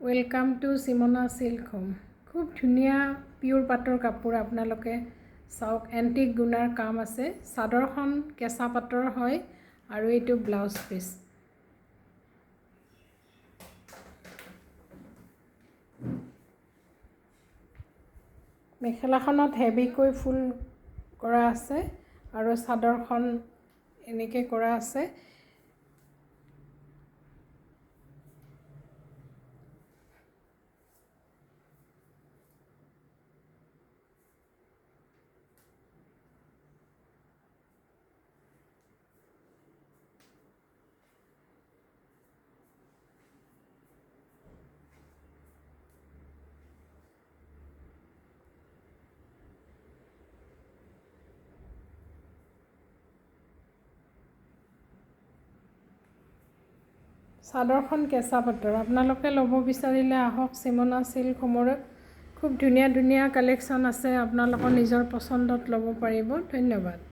Welcome to Simna silk home. খুব ধুনীয়া পিয়ৰ পাটৰ কাপোৰ আপোনালোকে চাওক, এণ্টিক গুণাৰ কাম আছে। চাদৰখন কেঁচা পাটৰ হয় আৰু এইটো ব্লাউজ পিচ। মেখেলাখনত হেভিকৈ ফুল কৰা আছে আৰু চাদৰখন এনেকৈ কৰা আছে। চাদৰখন কেঁচা পাটৰ। আপোনালোকে ল'ব বিচাৰিলে আহক সিমনা সিল্ক হোমৰ। খুব ধুনীয়া ধুনীয়া কালেকশ্যন আছে, আপোনালোকৰ নিজৰ পচন্দত ল'ব পাৰিব। ধন্যবাদ।